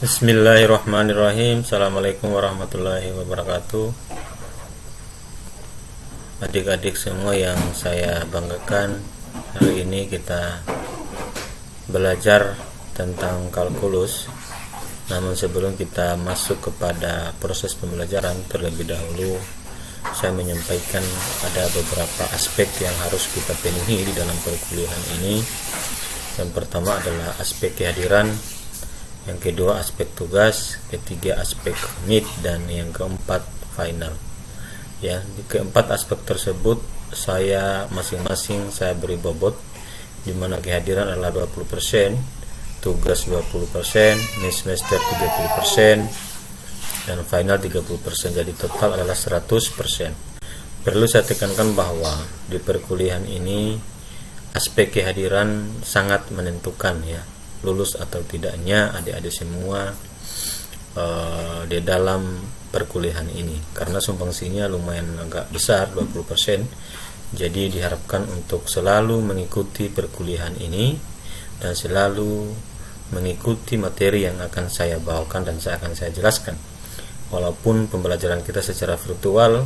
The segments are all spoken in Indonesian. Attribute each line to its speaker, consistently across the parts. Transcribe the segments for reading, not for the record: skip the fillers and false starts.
Speaker 1: Bismillahirrahmanirrahim. Assalamualaikum warahmatullahi wabarakatuh. Adik-adik semua yang saya banggakan, hari ini kita belajar tentang kalkulus. Namun sebelum kita masuk kepada proses pembelajaran, terlebih dahulu saya menyampaikan ada beberapa aspek yang harus kita penuhi di dalam perkuliahan ini. Yang pertama adalah aspek kehadiran, yang kedua aspek tugas, ketiga aspek meet, dan yang keempat final. Ya, di keempat aspek tersebut saya masing-masing saya beri bobot, di mana kehadiran adalah 20%, tugas 20%, meet semester 30%, dan final 30%. Jadi total adalah 100%. Perlu saya tekankan bahwa di perkuliahan ini aspek kehadiran sangat menentukan, ya, lulus atau tidaknya adik-adik semua di dalam perkuliahan ini, karena sumbangsinya lumayan agak besar, 20%. Jadi diharapkan untuk selalu mengikuti perkuliahan ini dan selalu mengikuti materi yang akan saya bawakan dan akan saya jelaskan. Walaupun pembelajaran kita secara virtual,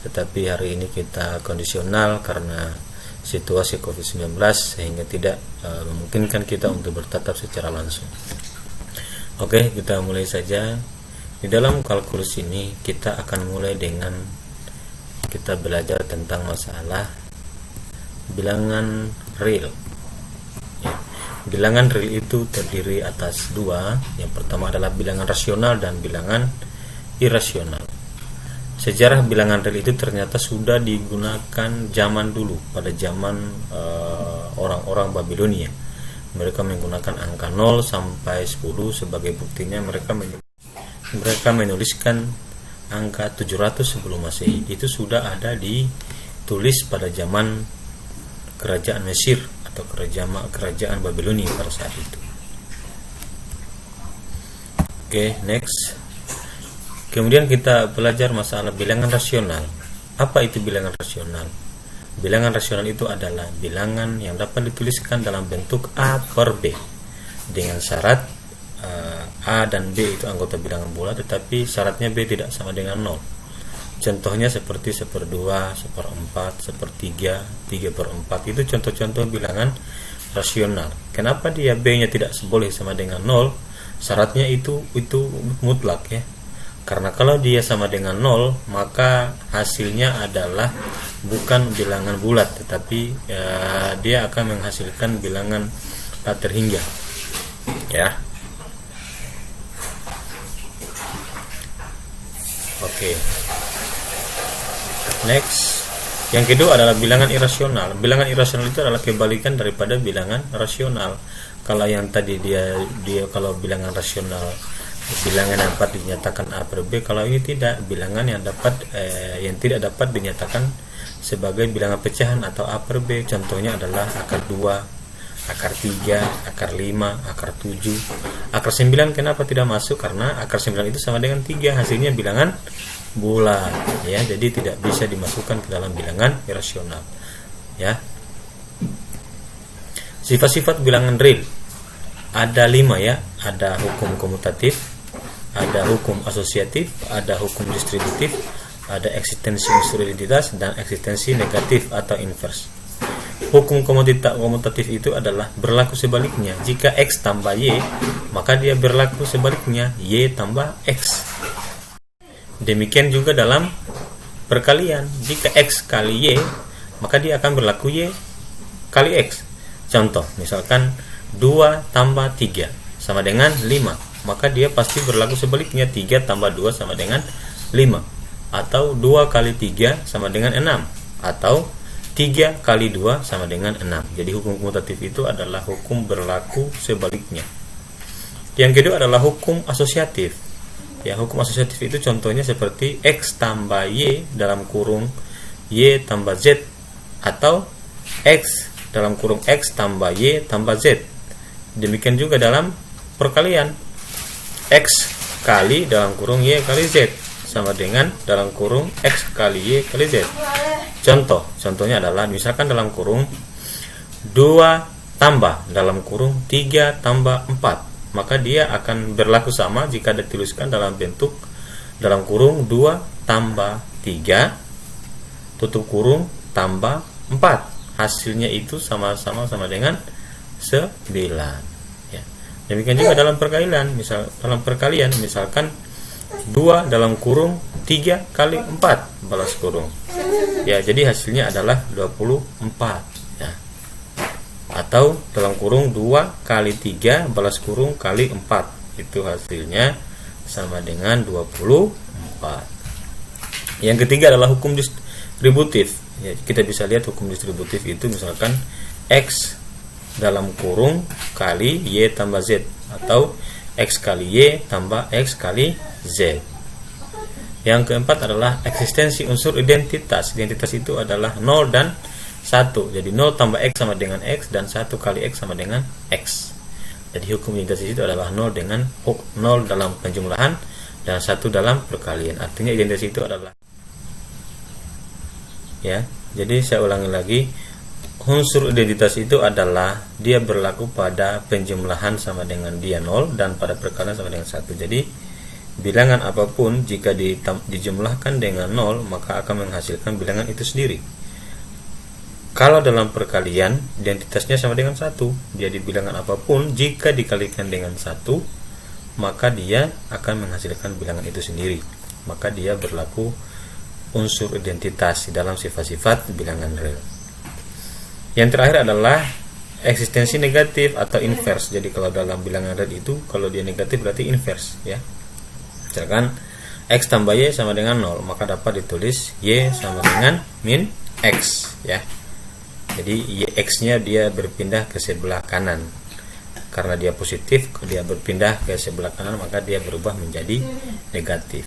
Speaker 1: tetapi hari ini kita kondisional karena situasi COVID-19 sehingga tidak memungkinkan kita untuk bertatap secara langsung. Oke, kita mulai saja. Di dalam kalkulus ini kita akan mulai dengan kita belajar tentang masalah bilangan real. Ya. Bilangan real itu terdiri atas dua. Yang pertama adalah bilangan rasional dan bilangan irasional. Sejarah bilangan real itu ternyata sudah digunakan zaman dulu, pada zaman orang-orang Babilonia. Mereka menggunakan angka 0 sampai 10 sebagai buktinya. Mereka menuliskan angka 700 sebelum Masehi. Itu sudah ada ditulis pada zaman kerajaan Mesir atau kerajaan Babilonia pada saat itu. Oke, next. Kemudian kita belajar masalah bilangan rasional. Apa itu bilangan rasional? Bilangan rasional itu adalah bilangan yang dapat dituliskan dalam bentuk A per B dengan syarat A dan B itu anggota bilangan bulat, tetapi syaratnya B tidak sama dengan 0. Contohnya seperti 1/2, 1/4, 1/3, 3/4. Itu contoh-contoh bilangan rasional. Kenapa dia B-nya tidak boleh sama dengan 0? Syaratnya itu mutlak, ya. Karena kalau dia sama dengan 0, maka hasilnya adalah bukan bilangan bulat, tetapi dia akan menghasilkan bilangan tak terhingga, ya. Oke. Next. Yang kedua adalah bilangan irasional. Bilangan irasional itu adalah kebalikan daripada bilangan rasional. Kalau yang tadi dia kalau bilangan rasional, bilangan yang dapat dinyatakan A per B, kalau ini tidak, bilangan yang tidak dapat dinyatakan sebagai bilangan pecahan atau A per B. Contohnya adalah akar 2, akar 3, akar 5, akar 7, akar 9. Kenapa tidak masuk? Karena akar 9 itu sama dengan 3, hasilnya bilangan bulat, ya. Jadi tidak bisa dimasukkan ke dalam bilangan irasional, ya. Sifat-sifat bilangan real ada 5, ya. Ada hukum komutatif, ada hukum asosiatif, ada hukum distributif, ada eksistensi unsur identitas, dan eksistensi negatif atau inverse. Hukum komutatif itu adalah berlaku sebaliknya. Jika X tambah Y, maka dia berlaku sebaliknya, Y tambah X. Demikian juga dalam perkalian. Jika X kali Y, maka dia akan berlaku Y kali X. Contoh, misalkan 2 tambah 3 sama dengan 5, maka dia pasti berlaku sebaliknya, 3 tambah 2 sama dengan 5, atau 2 kali 3 sama dengan 6, atau 3 kali 2 sama dengan 6. Jadi hukum komutatif itu adalah hukum berlaku sebaliknya. Yang kedua adalah hukum asosiatif. Ya, hukum asosiatif itu contohnya seperti X tambah Y dalam kurung Y tambah Z, atau X dalam kurung X tambah Y tambah Z. Demikian juga dalam perkalian, X kali dalam kurung Y kali Z sama dengan dalam kurung X kali Y kali Z. Contohnya adalah misalkan dalam kurung 2 tambah dalam kurung 3 tambah 4, maka dia akan berlaku sama jika dituliskan dalam bentuk dalam kurung 2 tambah 3 tutup kurung tambah 4. Hasilnya itu sama-sama dengan 9 ya. Demikian juga dalam perkalian, misalkan 2 dalam kurung 3 kali 4 balas kurung ya, jadi hasilnya adalah 24 ya. Atau dalam kurung 2 kali 3 balas kurung kali 4, itu hasilnya sama dengan 24. Yang ketiga adalah hukum distributif ya. Kita bisa lihat hukum distributif itu misalkan X dalam kurung kali Y tambah Z, atau X kali Y tambah X kali Z. Yang keempat adalah eksistensi unsur identitas. Identitas itu adalah 0 dan 1. Jadi 0 tambah X sama dengan X, dan 1 kali X sama dengan X. Jadi hukum identitas itu adalah 0 dalam penjumlahan dan 1 dalam perkalian. Artinya identitas itu adalah ya. Jadi saya ulangi lagi, unsur identitas itu adalah dia berlaku pada penjumlahan sama dengan dia 0 dan pada perkalian sama dengan 1. Jadi bilangan apapun jika dijumlahkan dengan 0 maka akan menghasilkan bilangan itu sendiri. Kalau dalam perkalian identitasnya sama dengan 1, jadi bilangan apapun jika dikalikan dengan 1 maka dia akan menghasilkan bilangan itu sendiri. Maka dia berlaku unsur identitas di dalam sifat-sifat bilangan real. Yang terakhir adalah eksistensi negatif atau inverse. Jadi kalau dalam bilangan real itu kalau dia negatif berarti inverse ya. Misalkan X tambah Y sama dengan 0, maka dapat ditulis Y sama dengan min X ya. Jadi X-nya dia berpindah ke sebelah kanan. Karena dia positif, dia berpindah ke sebelah kanan maka dia berubah menjadi negatif.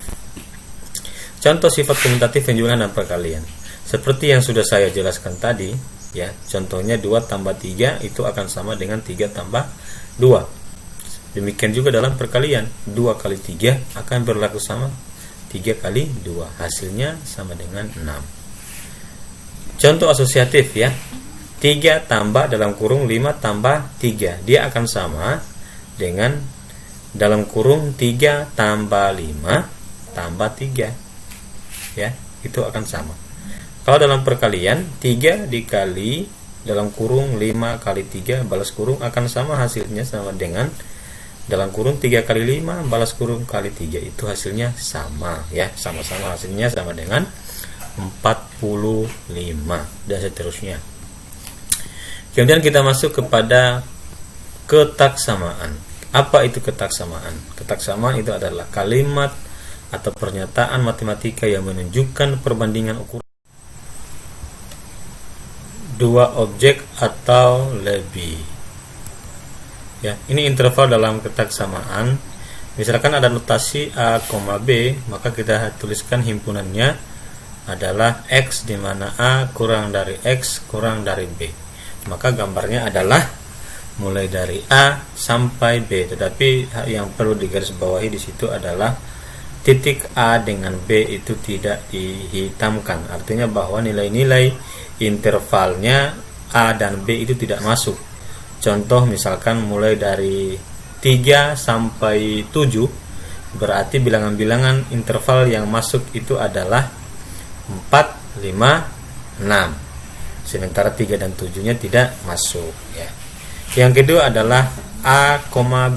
Speaker 1: Contoh sifat komutatif penjumlahan dan perkalian. Seperti yang sudah saya jelaskan tadi ya, contohnya 2 tambah 3 itu akan sama dengan 3 tambah 2. Demikian juga dalam perkalian, 2 kali 3 akan berlaku sama 3 kali 2. Hasilnya sama dengan 6. Contoh asosiatif ya. 3 tambah dalam kurung 5 tambah 3. Dia akan sama dengan dalam kurung 3 tambah 5 tambah 3. Ya, itu akan sama. Kalau dalam perkalian 3 dikali dalam kurung 5 kali 3 balas kurung akan sama, hasilnya sama dengan dalam kurung 3 kali 5 balas kurung kali 3, itu hasilnya sama ya, sama-sama hasilnya sama dengan 45 dan seterusnya. Kemudian kita masuk kepada ketaksamaan. Apa itu ketaksamaan? Ketaksamaan itu adalah kalimat atau pernyataan matematika yang menunjukkan perbandingan ukuran dua objek atau lebih. Ya, ini interval dalam ketaksamaan. Misalkan ada notasi A, B, maka kita tuliskan himpunannya adalah X, di mana A kurang dari X kurang dari B. Maka gambarnya adalah mulai dari A sampai B. Tetapi yang perlu digarisbawahi di situ adalah titik A dengan B itu tidak dihitamkan. Artinya bahwa nilai-nilai intervalnya A dan B itu tidak masuk. Contoh misalkan mulai dari 3 sampai 7, berarti bilangan-bilangan interval yang masuk itu adalah 4, 5, 6. Sementara 3 dan 7-nya tidak masuk ya. Yang kedua adalah A,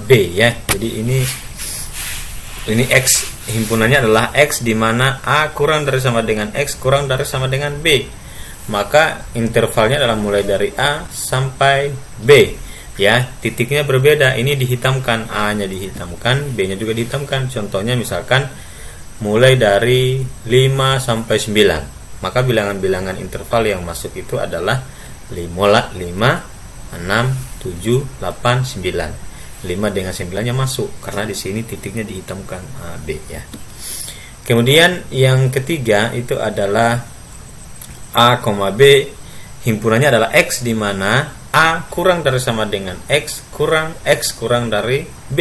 Speaker 1: B ya. Jadi ini X, himpunannya adalah X, di mana A kurang dari sama dengan X kurang dari sama dengan B. Maka intervalnya adalah mulai dari A sampai B ya. Titiknya berbeda, ini dihitamkan, A-nya dihitamkan, B-nya juga dihitamkan. Contohnya misalkan mulai dari 5 sampai 9, maka bilangan-bilangan interval yang masuk itu adalah 5, 6, 7, 8, 9. 5 dengan 9-nya masuk karena di sini titiknya dihitamkan A, B ya. Kemudian yang ketiga itu adalah A, B, himpunannya adalah X, di mana A kurang dari sama dengan X kurang dari B.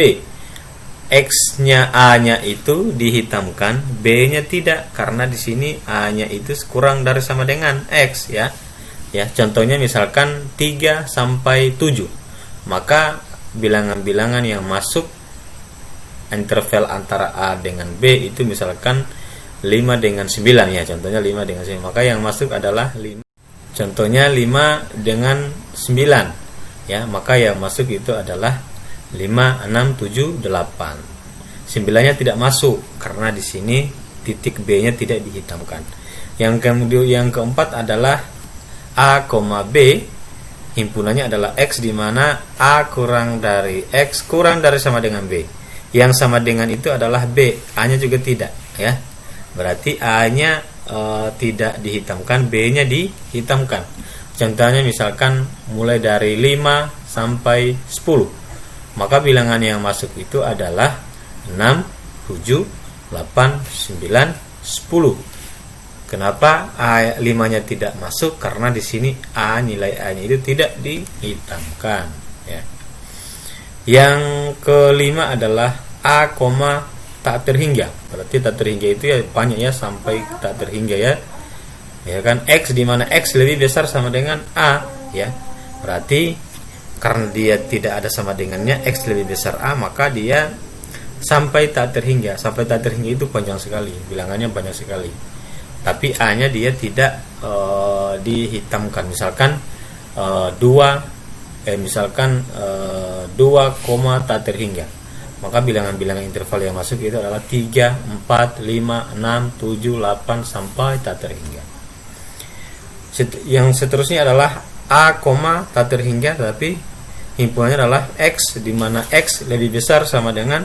Speaker 1: X-nya, A-nya itu dihitamkan, B-nya tidak karena di sini A-nya itu kurang dari sama dengan X ya. Ya, contohnya misalkan 3 sampai 7. Maka bilangan-bilangan yang masuk interval antara A dengan B itu misalkan 5 dengan 9 ya, contohnya 5 dengan 9, maka yang masuk adalah 5. Contohnya 5 dengan 9 ya, maka yang masuk itu adalah 5, 6, 7, 8. 9-nya tidak masuk karena di sini titik B-nya tidak dihitamkan. Yang keempat adalah A, B, himpunannya adalah X, di mana A kurang dari X kurang dari sama dengan B. Yang sama dengan itu adalah B, A-nya juga tidak ya. Berarti A-nya tidak dihitamkan, B-nya dihitamkan. Contohnya misalkan mulai dari 5 sampai 10. Maka bilangan yang masuk itu adalah 6, 7, 8, 9, 10. Kenapa A5-nya tidak masuk? Karena di sini nilai A-nya itu tidak dihitamkan ya. Yang kelima adalah A, tak terhingga. Berarti tak terhingga itu ya banyak ya, sampai tak terhingga ya. Ya kan, X, di mana X lebih besar sama dengan A ya. Berarti karena dia tidak ada sama dengannya, X lebih besar A, maka dia sampai tak terhingga. Sampai tak terhingga itu panjang sekali, bilangannya banyak sekali. Tapi A-nya dia tidak dihitamkan. Misalkan 2 tak terhingga. Maka bilangan-bilangan interval yang masuk itu adalah 3, 4, 5, 6, 7, 8 sampai tak terhingga. Yang seterusnya adalah A, tak terhingga, tapi himpunannya adalah X, di mana X lebih besar sama dengan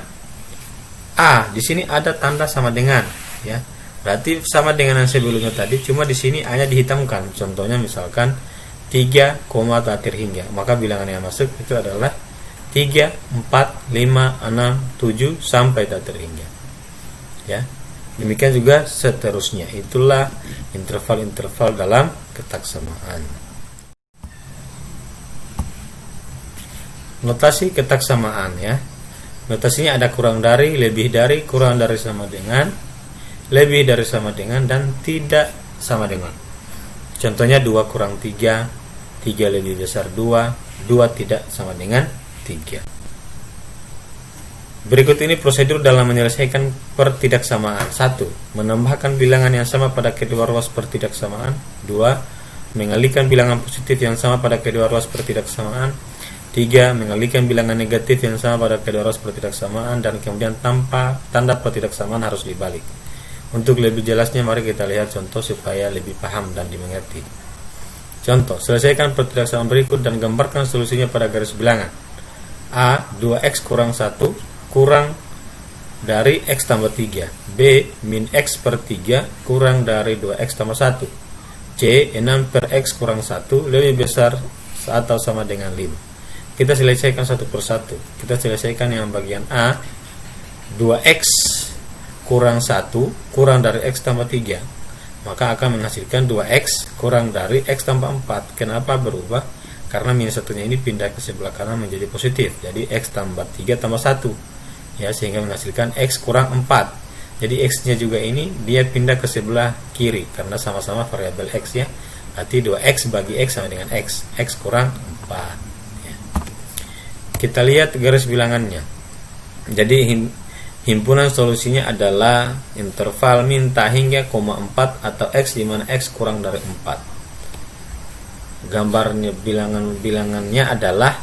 Speaker 1: A. Di sini ada tanda sama dengan ya. Berarti sama dengan yang sebelumnya tadi, cuma di sini A-nya dihitamkan. Contohnya misalkan 3, tak terhingga. Maka bilangan yang masuk itu adalah 3, 4, 5, 6, 7 sampai tak terhingga. Ya. Demikian juga seterusnya. Itulah interval-interval dalam ketaksamaan. Notasi ketaksamaan ya. Notasinya ada kurang dari, lebih dari, kurang dari sama dengan, lebih dari sama dengan, dan tidak sama dengan. Contohnya 2 kurang 3, 3 lebih besar 2, 2 tidak sama dengan 3. Berikut ini prosedur dalam menyelesaikan pertidaksamaan. 1. Menambahkan bilangan yang sama pada kedua ruas pertidaksamaan. 2. Mengalihkan bilangan positif yang sama pada kedua ruas pertidaksamaan. 3. Mengalihkan bilangan negatif yang sama pada kedua ruas pertidaksamaan, dan kemudian tanda pertidaksamaan harus dibalik. Untuk lebih jelasnya mari kita lihat contoh supaya lebih paham dan dimengerti. Contoh, selesaikan pertidaksamaan berikut dan gambarkan solusinya pada garis bilangan. A, 2x kurang 1 kurang dari x tambah 3. B, min x per 3 kurang dari 2x tambah 1. C, 6 per x kurang 1 lebih besar atau sama dengan 5. Kita selesaikan satu persatu. Kita selesaikan yang bagian A, 2x kurang 1 kurang dari x tambah 3, maka akan menghasilkan 2x kurang dari x tambah 4. Kenapa berubah? Karena minus satunya ini pindah ke sebelah kanan menjadi positif, jadi x tambah 3 tambah 1 ya, sehingga menghasilkan x kurang 4. Jadi x nya juga ini dia pindah ke sebelah kiri karena sama-sama variabel x ya. Berarti 2x bagi x sama dengan x kurang 4 ya. Kita lihat garis bilangannya. Jadi himpunan solusinya adalah interval min tak hingga, 4 atau x, di mana x kurang dari 4. Gambarnya bilangannya adalah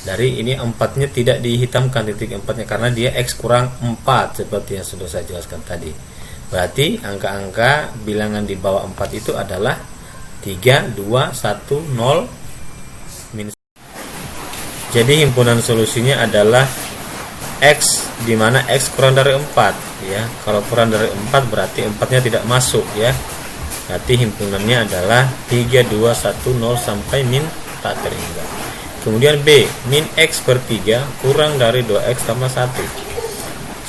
Speaker 1: dari ini 4-nya tidak dihitamkan titik 4-nya karena dia x kurang 4 seperti yang sudah saya jelaskan tadi. Berarti angka-angka bilangan di bawah 4 itu adalah 3, 2, 1, 0, minus. Jadi himpunan solusinya adalah X, di mana X kurang dari 4 ya. Kalau kurang dari 4 berarti 4-nya tidak masuk ya. Berarti himpunannya adalah 3, 2, 1, 0 sampai min tak terhingga. Kemudian B, min X per 3 kurang dari 2X tambah 1.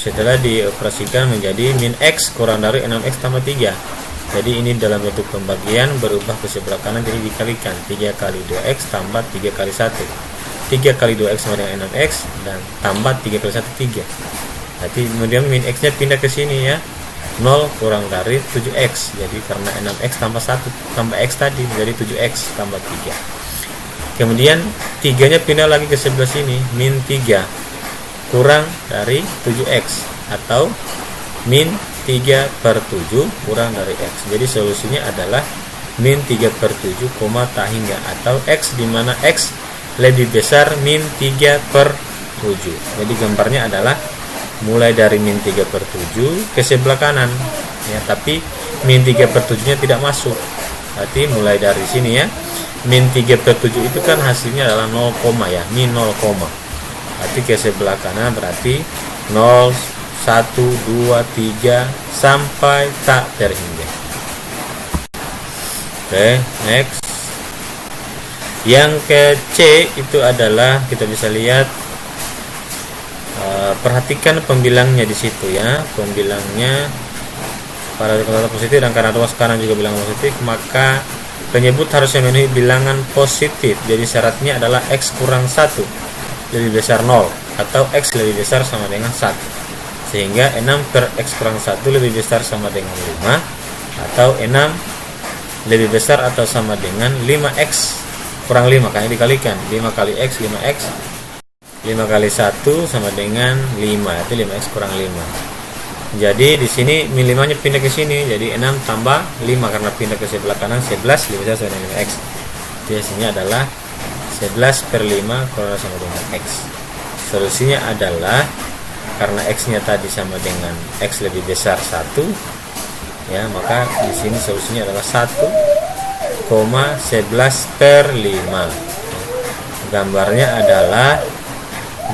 Speaker 1: Setelah dioperasikan menjadi min X kurang dari 6X tambah 3. Jadi ini dalam bentuk pembagian berubah ke sebelah kanan, jadi dikalikan 3 kali 2X tambah 3 kali 1. 3 kali 2x sama dengan 6x, dan tambah 3 kali 1 3. Berarti kemudian min x nya pindah ke sini ya, 0 kurang dari 7x. Jadi karena 6x tambah 1 tambah x tadi menjadi 7x tambah 3. Kemudian 3-nya pindah lagi ke sebelah sini, min 3 kurang dari 7x, atau min 3 per 7 kurang dari x. Jadi solusinya adalah min 3 per 7, tak hingga, atau x, di mana x lebih besar min 3 per 7. Jadi gambarnya adalah mulai dari min 3 per 7 ke sebelah kanan ya, tapi min 3 per 7 nya tidak masuk. Berarti mulai dari sini ya, min 3 per 7 itu kan hasilnya adalah 0, ya, min 0, berarti ke sebelah kanan berarti 0, 1, 2, 3 sampai tak terhingga. Oke, next. Yang ke C itu adalah kita bisa lihat, perhatikan pembilangnya di situ ya. Pembilangnya pada kata positif, dan karena ruas kanan juga bilangan positif, maka penyebut harus memenuhi bilangan positif. Jadi syaratnya adalah x kurang 1 lebih besar 0, atau x lebih besar sama dengan 1. Sehingga 6 per x kurang 1 lebih besar sama dengan 5, atau 6 lebih besar atau sama dengan 5x kurang 5, karena dikalikan 5 kali x 5x, 5 kali 1 sama dengan 5, itu 5x kurang 5. Jadi di sini min 5 nya pindah ke sini, jadi 6 tambah 5 karena pindah ke sebelah kanan, 11 lebih besar sama dengan 5x. Jadi hasilnya adalah 11 per 5 kurang sama dengan x. Solusinya adalah karena x nya tadi sama dengan x lebih besar 1 ya, maka di sini solusinya adalah 1,11 per 5. Gambarnya adalah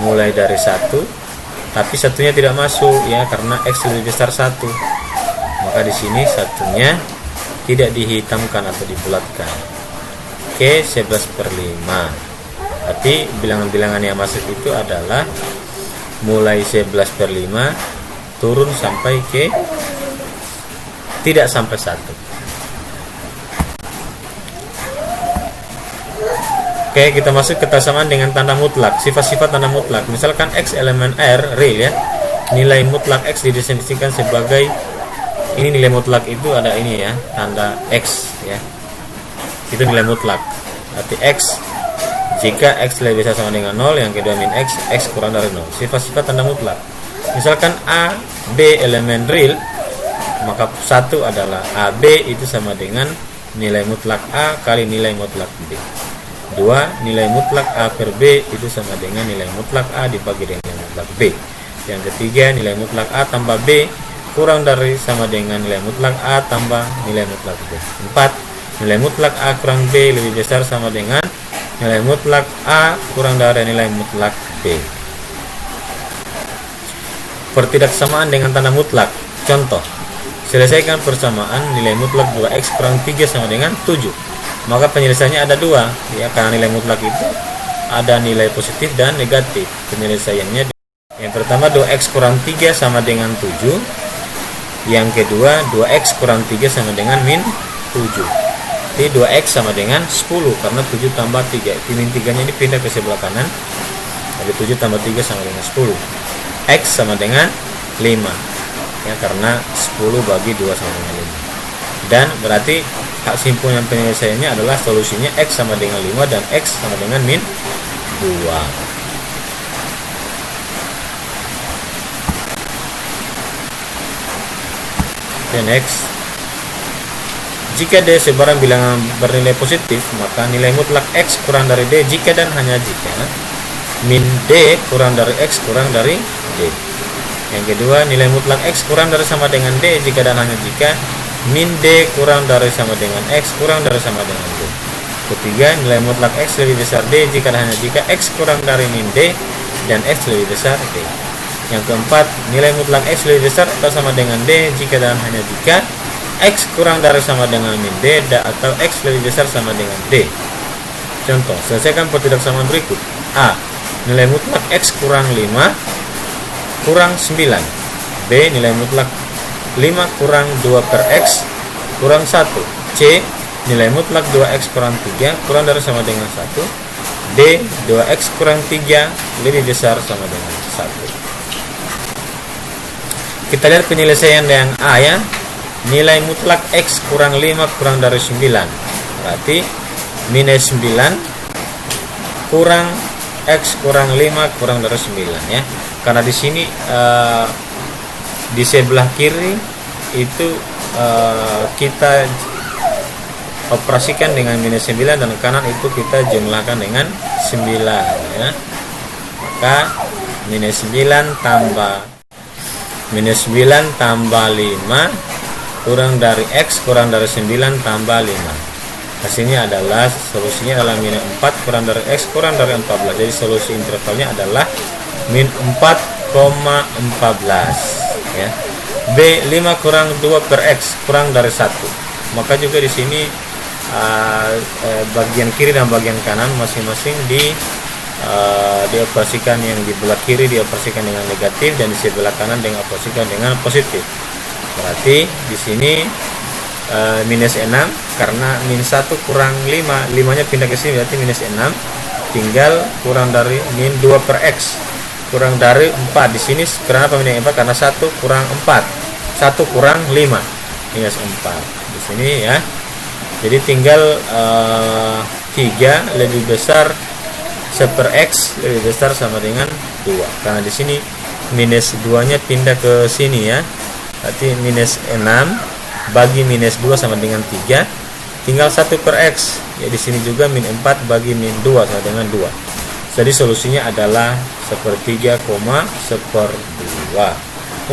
Speaker 1: mulai dari 1, tapi satunya tidak masuk ya, karena x lebih besar 1. Maka di sini satunya tidak dihitamkan atau dibulatkan. Oke, 11 per 5. Berarti bilangan-bilangan yang masuk itu adalah mulai 11 per 5 turun sampai ke tidak sampai 1. Oke, kita masuk ke persamaan dengan tanda mutlak. Sifat-sifat tanda mutlak. Misalkan x elemen R real ya. Nilai mutlak x didefinisikan sebagai ini, nilai mutlak itu ada ini ya, tanda x ya. Itu nilai mutlak. Berarti x jika x lebih besar sama dengan 0, yang kedua min x, x kurang dari 0. Sifat-sifat tanda mutlak. Misalkan A, B elemen real, maka 1 adalah AB itu sama dengan nilai mutlak A kali nilai mutlak B. 2, nilai mutlak A per B itu sama dengan nilai mutlak A dibagi dengan nilai mutlak B. Yang ketiga, nilai mutlak A tambah B kurang dari sama dengan nilai mutlak A tambah nilai mutlak B. 4, nilai mutlak A kurang B lebih besar sama dengan nilai mutlak A kurang dari nilai mutlak B. Pertidaksamaan dengan tanda mutlak. Contoh, selesaikan persamaan nilai mutlak 2x kurang 3 sama dengan 7. Maka penyelesaiannya ada 2 ya, karena nilai mutlak itu ada nilai positif dan negatif. Penyelesaiannya yang pertama 2x kurang 3 sama dengan 7. Yang kedua 2x kurang 3 sama dengan min 7. Jadi 2x sama dengan 10 karena 7 tambah 3. Min 3 nya ini pindah ke sebelah kanan. Jadi 7 tambah 3 sama dengan 10. X sama dengan 5 ya, karena 10 bagi 2 sama dengan 5. Dan berarti hak simpulan penyelesaiannya adalah solusinya x sama dengan 5 dan x sama dengan min 2. Oke, next. Jika D sebarang bilangan bernilai positif, maka nilai mutlak x kurang dari D jika dan hanya jika min D kurang dari x kurang dari D. Yang kedua, nilai mutlak x kurang dari sama dengan D jika dan hanya jika min D kurang dari sama dengan x kurang dari sama dengan D. Ketiga, nilai mutlak x lebih besar D jika dan hanya jika x kurang dari min D dan x lebih besar D. Yang keempat, nilai mutlak x lebih besar atau sama dengan D jika dan hanya jika x kurang dari sama dengan min D atau x lebih besar sama dengan D. Contoh, selesaikan pertidaksamaan berikut. A, nilai mutlak x kurang 5 kurang 9. B, nilai mutlak 5 kurang 2 per x kurang 1. C, nilai mutlak 2x kurang 3 kurang dari sama dengan 1. D, 2x kurang 3 lebih besar sama dengan 1. Kita lihat penyelesaian yang A ya. Nilai mutlak x kurang 5 kurang dari 9. Berarti minus 9 kurang X kurang 5 kurang dari 9 ya. Karena di sini di sebelah kiri itu kita operasikan dengan minus 9 dan kanan itu kita jumlahkan dengan 9 ya. Maka minus 9 tambah 5 kurang dari X kurang dari 9 tambah 5. Hasilnya adalah solusinya adalah min 4 kurang dari X kurang dari 14. Jadi solusi intervalnya adalah min 4,14 ya. B 5 kurang 2 per X kurang dari 1. Maka juga di sini bagian kiri dan bagian kanan masing-masing dioperasikan, yang di belah kiri dioperasikan dengan negatif dan di sebelah kanan dioperasikan dengan positif. Berarti di sini minus 6 karena min 1 kurang 5 nya pindah ke sini berarti minus 6, tinggal kurang dari min 2 per X kurang dari 4. Di sini kenapa minus 4? Karena 1 kurang 4, 1 kurang 5 minus 4 di sini ya. Jadi tinggal 3 lebih besar 1 per X lebih besar sama dengan 2. Karena di sini minus 2 nya pindah ke sini ya. Berarti minus 6 bagi minus 2 sama dengan 3. Tinggal 1 per X. Ya di sini juga min 4 bagi min 2 sama dengan 2. Jadi solusinya adalah 1/3, 1/2.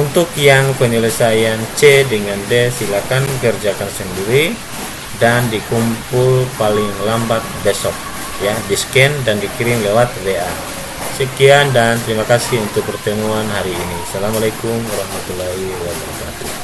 Speaker 1: Untuk yang penyelesaian C dengan D silakan kerjakan sendiri dan dikumpul paling lambat besok ya, di scan dan dikirim lewat WA. Sekian dan terima kasih untuk pertemuan hari ini. Assalamualaikum warahmatullahi wabarakatuh.